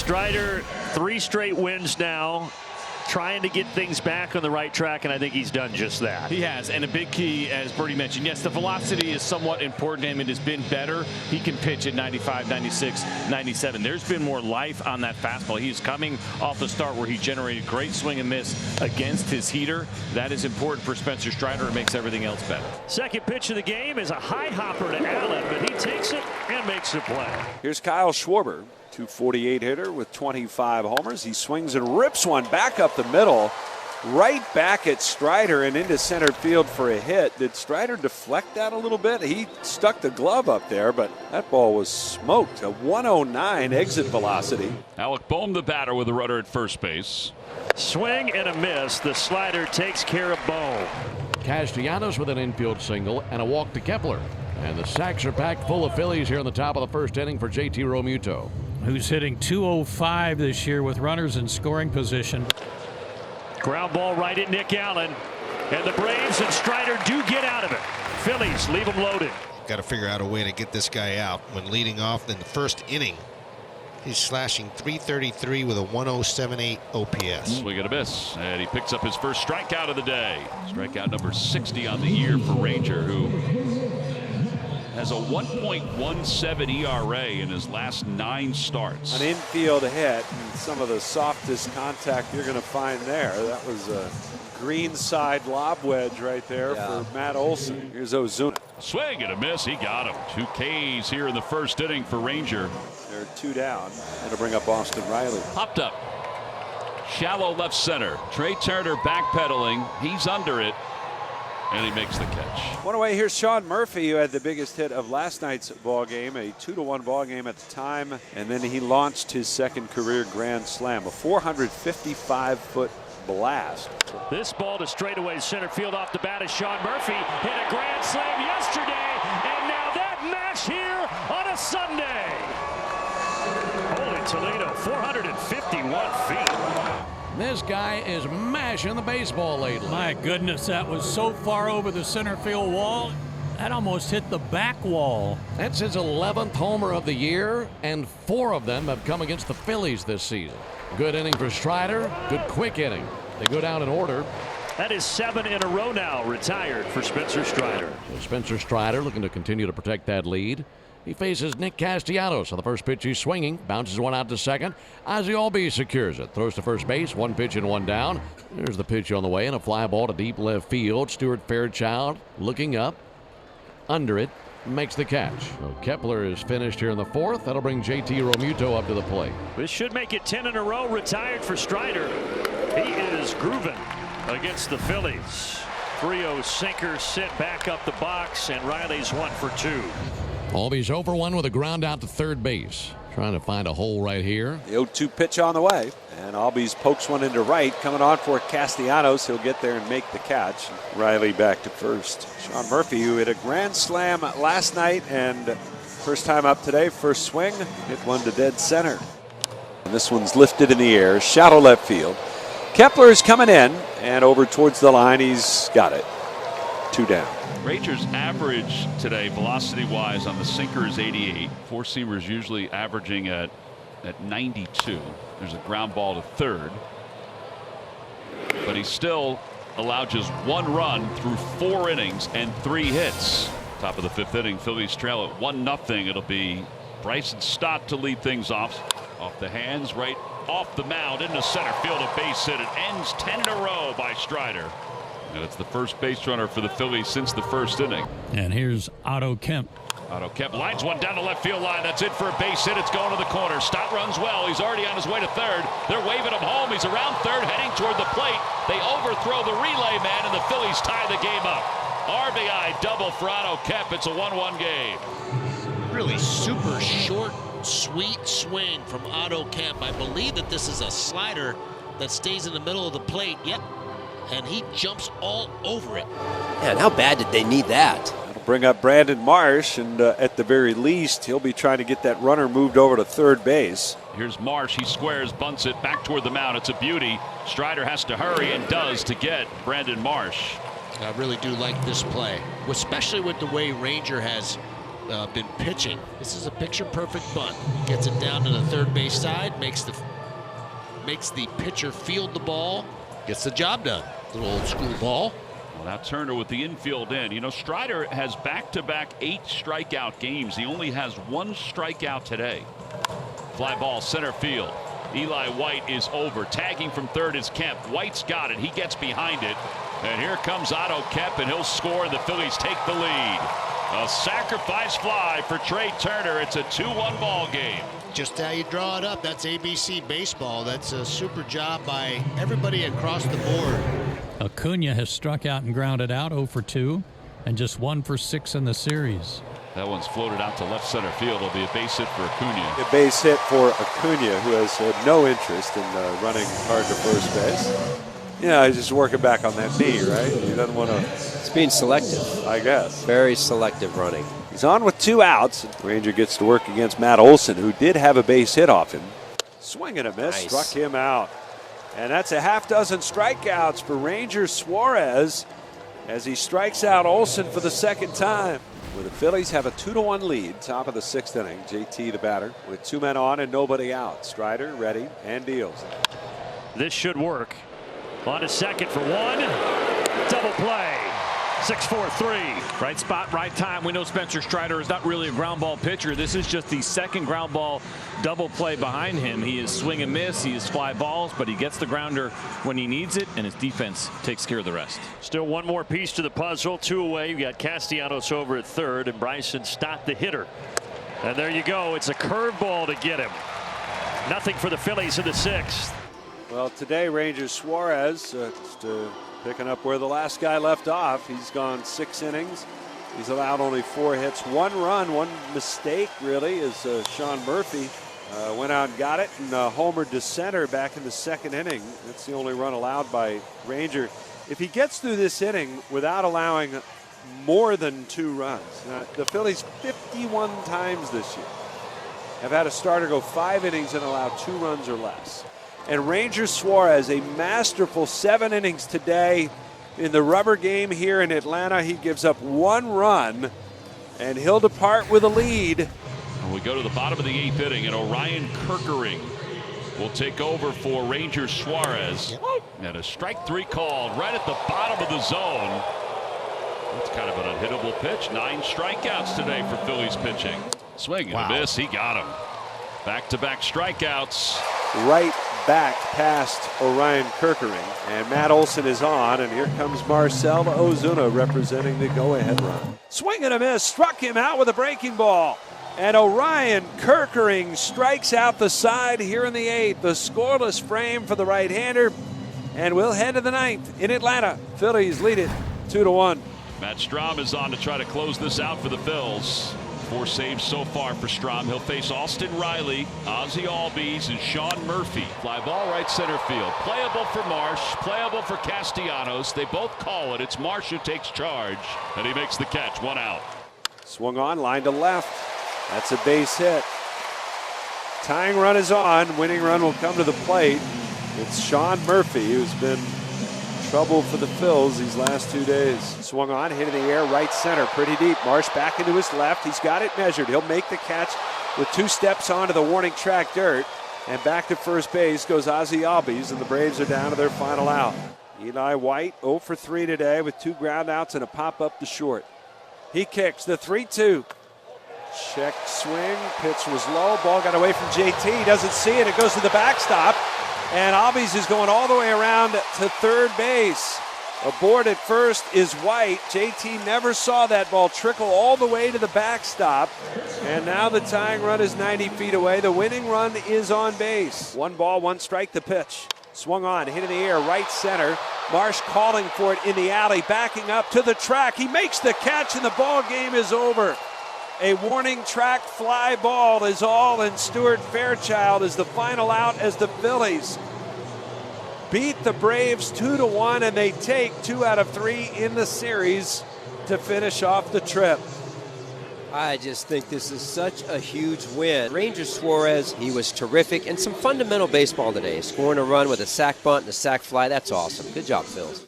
Strider, 3 straight wins now, trying to get things back on the right track, and I think he's done just that. He has, and a big key, as Bertie mentioned, yes, the velocity is somewhat important to him. It has been better. He can pitch at 95, 96, 97. There's been more life on that fastball. He's coming off the start where he generated great swing and miss against his heater. That is important for Spencer Strider. It makes everything else better. Second pitch of the game is a high hopper to Allen, but he takes it and makes the play. Here's Kyle Schwarber, 248 hitter with 25 homers. He swings and rips one back up the middle, right back at Strider and into center field for a hit. Did Strider deflect that a little bit? He stuck the glove up there, but that ball was smoked. A 109 exit velocity. Alec Bohm, the batter, with a runner at first base. Swing and a miss. The slider takes care of Bohm. Castellanos with an infield single and a walk to Kepler. And the sacks are packed full of Phillies here in the top of the first inning for JT Realmuto, who's hitting .205 this year with runners in scoring position. Ground ball right at Nick Allen, and the Braves and Strider do get out of it. Phillies leave him loaded. Got to figure out a way to get this guy out. When leading off in the first inning, he's slashing .333 with a 107.8 OPS. Swing and a miss, and he picks up his first strikeout of the day. Strikeout number 60 on the year for Ranger, who has a 1.17 ERA in his last 9 starts. An infield hit, and some of the softest contact you're going to find there. That was a green side lob wedge right there for Matt Olson. Here's Ozuna. Swing and a miss. He got him. 2 Ks here in the first inning for Ranger. They're 2 down. That'll bring up Austin Riley. Popped up. Shallow left center. Trey Turner backpedaling. He's under it. And he makes the catch. One away, here's Sean Murphy, who had the biggest hit of last night's ball game, a 2-1 ball game at the time, and then he launched his second career grand slam, a 455-foot blast. This ball to straightaway center field off the bat is Sean Murphy. Hit a grand slam yesterday, and now that match here on a Sunday. Holy Toledo, 451 feet. This guy is mashing the baseball lately. My goodness, that was so far over the center field wall. That almost hit the back wall. That's his 11th homer of the year, and 4 of them have come against the Phillies this season. Good inning for Strider. Good quick inning. They go down in order. That is 7 in a row now retired for Spencer Strider. So Spencer Strider looking to continue to protect that lead. He faces Nick Castellanos on the first pitch. He's swinging, bounces one out to second. Ozzie Albies secures it, throws to first base, 1 pitch and 1 down. There's the pitch on the way, and a fly ball to deep left field. Stuart Fairchild looking up, under it, makes the catch. So Kepler is finished here in the 4th. That'll bring JT Realmuto up to the plate. This should make it 10 in a row retired for Strider. He is grooving against the Phillies. 3-0 sinker sent back up the box, and Riley's 1 for 2. Albies 0 for 1 with a ground out to third base. Trying to find a hole right here. The 0-2 pitch on the way. And Albies pokes one into right. Coming on for Castellanos. He'll get there and make the catch. Riley back to first. Sean Murphy, who hit a grand slam last night, and first time up today, first swing, hit one to dead center. And this one's lifted in the air, shallow left field. Kepler is coming in, and over towards the line. He's got it. 2 down. Rangers average today, velocity-wise, on the sinker is 88. 4-seamers usually averaging at 92. There's a ground ball to third. But he still allowed just 1 run through 4 innings and 3 hits. Top of the 5th inning, Phillies trail at 1-0. It'll be Bryson Stott to lead things off. Off the hands, right off the mound, into center field, a base hit. It ends 10 in a row by Strider. And it's the first base runner for the Phillies since the first inning. And here's Otto Kemp. Otto Kemp lines one down the left field line. That's it for a base hit. It's going to the corner. Stott runs well. He's already on his way to third. They're waving him home. He's around third, heading toward the plate. They overthrow the relay man, and the Phillies tie the game up. RBI double for Otto Kemp. It's a 1-1 game. Really super short, sweet swing from Otto Kemp. I believe that this is a slider that stays in the middle of the plate. Yep. And he jumps all over it. Yeah, and how bad did they need that? That'll bring up Brandon Marsh, and at the very least, he'll be trying to get that runner moved over to third base. Here's Marsh. He squares, bunts it back toward the mound. It's a beauty. Strider has to hurry and does to get Brandon Marsh. I really do like this play, especially with the way Ranger has been pitching. This is a picture-perfect bunt. Gets it down to the third base side, makes the pitcher field the ball, gets the job done. Little old school ball. Well, now Turner with the infield in. You know, Strider has back-to-back 8 strikeout games. He only has 1 strikeout today. Fly ball center field. Eli White is over. Tagging from third is Kemp. White's got it. He gets behind it. And here comes Otto Kemp, and he'll score, and the Phillies take the lead. A sacrifice fly for Trey Turner. It's a 2-1 ball game. Just how you draw it up. That's ABC baseball. That's a super job by everybody across the board. Acuna has struck out and grounded out 0 for 2 and just 1 for 6 in the series. That one's floated out to left center field. It'll be a base hit for Acuna. A base hit for Acuna, who has had no interest in running hard to first base. Yeah, he's just working back on that knee, right? He doesn't want to. It's being selective. I guess. Very selective running. He's on with 2 outs. Ranger gets to work against Matt Olson, who did have a base hit off him. Swing and a miss, struck him out. And that's a half dozen strikeouts for Ranger Suarez as he strikes out Olson for the second time. Where the Phillies have a 2-1 lead, top of the 6th inning. JT the batter with 2 men on and nobody out. Strider ready and deals. This should work. On to second for 1. Double play. 6-4-3. Right spot, right time. We know Spencer Strider is not really a ground ball pitcher. This is just the second ground ball double play behind him. He is swing and miss. He is fly balls, but he gets the grounder when he needs it, and his defense takes care of the rest. Still one more piece to the puzzle. 2 away. You got Castellanos over at third, and Bryson Stott the hitter. And there you go. It's a curveball to get him. Nothing for the Phillies in the 6th. Well, today Ranger Suarez picking up where the last guy left off. He's gone 6 innings. He's allowed only 4 hits, 1 run, 1 mistake really, as Sean Murphy went out and got it and homered to center back in the 2nd inning. That's the only run allowed by Ranger. If he gets through this inning without allowing more than 2 runs, the Phillies 51 times this year have had a starter go 5 innings and allow 2 runs or less. And Ranger Suarez, a masterful 7 innings today in the rubber game here in Atlanta. He gives up 1 run, and he'll depart with a lead. And we go to the bottom of the 8th inning, and Orion Kerkering will take over for Ranger Suarez. And a strike 3 called right at the bottom of the zone. That's kind of an unhittable pitch. 9 strikeouts today for Phillies pitching. Swing and a miss. He got him. Back-to-back strikeouts. Right back past Orion Kerkering, and Matt Olson is on, and here comes Marcell Ozuna representing the go-ahead run. Swing and a miss, struck him out with a breaking ball, and Orion Kerkering strikes out the side here in the 8th. The scoreless frame for the right-hander, and we'll head to the 9th in Atlanta. Phillies lead it 2-1. Matt Strahm is on to try to close this out for the Phils. 4 saves so far for Strahm. He'll face Austin Riley, Ozzie Albies, and Sean Murphy. Fly ball right center field. Playable for Marsh, playable for Castellanos. They both call it. It's Marsh who takes charge, and he makes the catch. 1 out. Swung on, line to left. That's a base hit. Tying run is on. Winning run will come to the plate. It's Sean Murphy, who's been trouble for the Phils these last 2 days. Swung on, hit in the air, right center, pretty deep. Marsh back into his left. He's got it measured. He'll make the catch with 2 steps onto the warning track dirt. And back to first base goes Ozzie Albies, and the Braves are down to their final out. Eli White 0 for 3 today with 2 ground outs and a pop up to short. He kicks the 3-2. Check swing, pitch was low, ball got away from JT. He doesn't see it. It goes to the backstop. And Albies is going all the way around to third base. Aboard at first is White. JT never saw that ball trickle all the way to the backstop. And now the tying run is 90 feet away. The winning run is on base. 1 ball, 1 strike, the pitch. Swung on, hit in the air, right center. Marsh calling for it in the alley, backing up to the track. He makes the catch, and the ball game is over. A warning track fly ball is all, and Stuart Fairchild is the final out as the Phillies beat the Braves 2-1, and they take 2 out of 3 in the series to finish off the trip. I just think this is such a huge win. Ranger Suarez, he was terrific, and some fundamental baseball today. Scoring a run with a sac bunt and a sac fly, that's awesome. Good job, Phils.